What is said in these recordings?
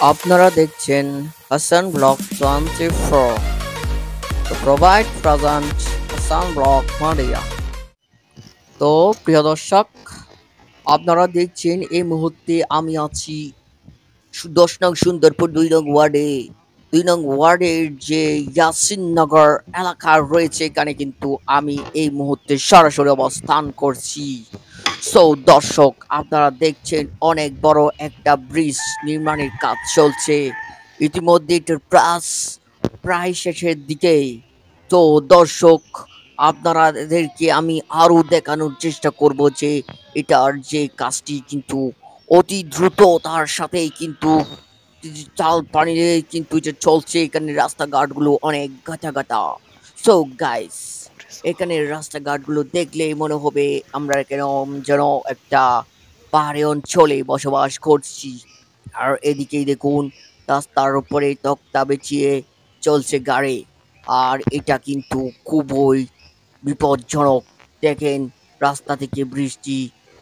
আপনারা দেখছেন হাসান ব্লগ 24 তো প্রোভাইড প্রেজেন্ট হাসান ব্লগ মারিয়া। তো প্রিয় দর্শক, আপনারা দেখছেন এই মুহূর্তে আমি আছি 10 নং সুন্দরপুর 2 নং ওয়ার্ডে। 2 নং ওয়ার্ডের যে ইয়াসিননগর এলাকা রয়েছে, এখানে কিন্তু আমি এই মুহূর্তে সরাসরি অবস্থান করছি। সো দর্শক, আপনারা দেখছেন অনেক বড় একটা ব্রিজ নির্মাণের কাজ চলছে। ইতিমধ্যে এটার প্রায় শেষের দিকে। তো দর্শক, আপনাদেরকে আমি আরো দেখানোর চেষ্টা করব যে এটার যে কাজটি কিন্তু অতি দ্রুততার সাথেই কিন্তু চাল পানিতে কিন্তু এটা চলছে। এখানে রাস্তাঘাটগুলো অনেক গাঁথা গাঁথা। সো গাইস, এখানে রাস্তাঘাটগুলো দেখলেই মনে হবে আমরা কেন যেন একটা পাহাড়ি অঞ্চলে বসবাস করছি। আর এদিকেই দেখুন, রাস্তার উপরে তক্তা বিছিয়ে চলছে গাড়ি। আর এটা কিন্তু খুবই বিপজ্জনক। দেখেন, রাস্তা থেকে বৃষ্টি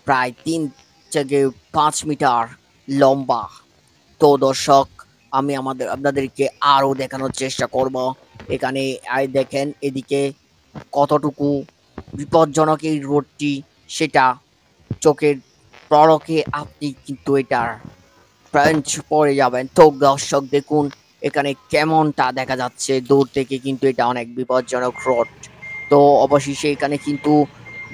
প্রায় 3 থেকে 5 মিটার লম্বা। তো দর্শক, আমি আপনাদেরকে আরো দেখানোর চেষ্টা করব। এখানে দেখেন এদিকে কতটুকু বিপজ্জনক এই রোডটি, সেটা চোখের পলকে আপনি কিন্তু এটার প্রাঞ্চ পড়ে যাবেন। তো দর্শক দেখুন, এখানে কেমনটা দেখা যাচ্ছে দূর থেকে, কিন্তু এটা অনেক বিপজ্জনক রোড। তো অবশেষে এখানে কিন্তু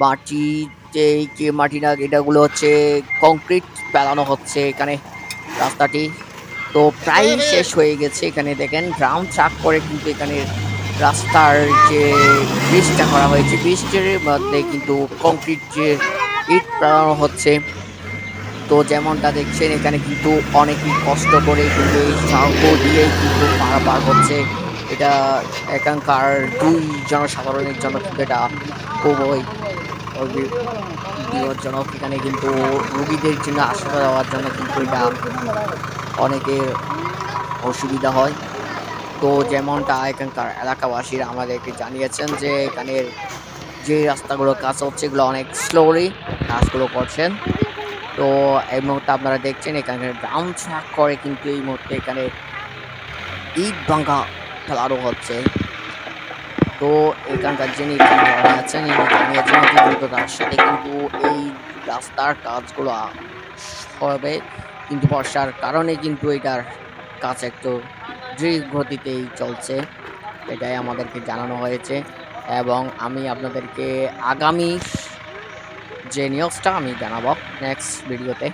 মাটিতে যে মাটি না, এটাগুলো হচ্ছে কংক্রিট ফেলানো হচ্ছে এখানে রাস্তাটি। তো প্রায় শেষ হয়ে গেছে। এখানে দেখেন ড্রাম ট্রাক করে কিন্তু এখানে রাস্তার যে ব্রিজটা করা হয়েছে, ব্রিজটির মধ্যে কিন্তু কংক্রিট যে ইট ফেলানো হচ্ছে। তো যেমনটা দেখছেন, এখানে কিন্তু অনেকেই কষ্ট করে কিন্তু এই সাঁকো দিয়ে কিন্তু পারাপার হচ্ছে। এটা এখানকার দুই জনসাধারণের জন্য কিন্তু এটা খুবই বিপজ্জনক। এখানে কিন্তু রোগীদের জন্য আসা যাওয়ার জন্য কিন্তু এটা অনেকের অসুবিধা হয়। তো যেমনটা এখানকার এলাকাবাসীরা আমাদেরকে জানিয়েছেন যে এখানের যে রাস্তাগুলো কাজ হচ্ছে, এগুলো অনেক স্লোলি কাজগুলো করছেন। তো এই মুহূর্তে আপনারা দেখছেন এখানে ড্রাম ট্রাক করে কিন্তু এই মুহূর্তে এখানে ইট ভাঙা ফেলানো হচ্ছে। তো এখানকার যিনি আছেন, ইনি জানিয়েছেন অতি দ্রুততার সাথে কিন্তু এই রাস্তার কাজগুলো হবে। কিন্তু বর্ষার কারণে কিন্তু এটার কাজ একটু ধীর গতিতেই চলছে, এটাই আমাদেরকে জানানো হয়েছে। এবং আমি আপনাদেরকে আগামী যে নিউজটা আমি জানাবো নেক্সট ভিডিওতে।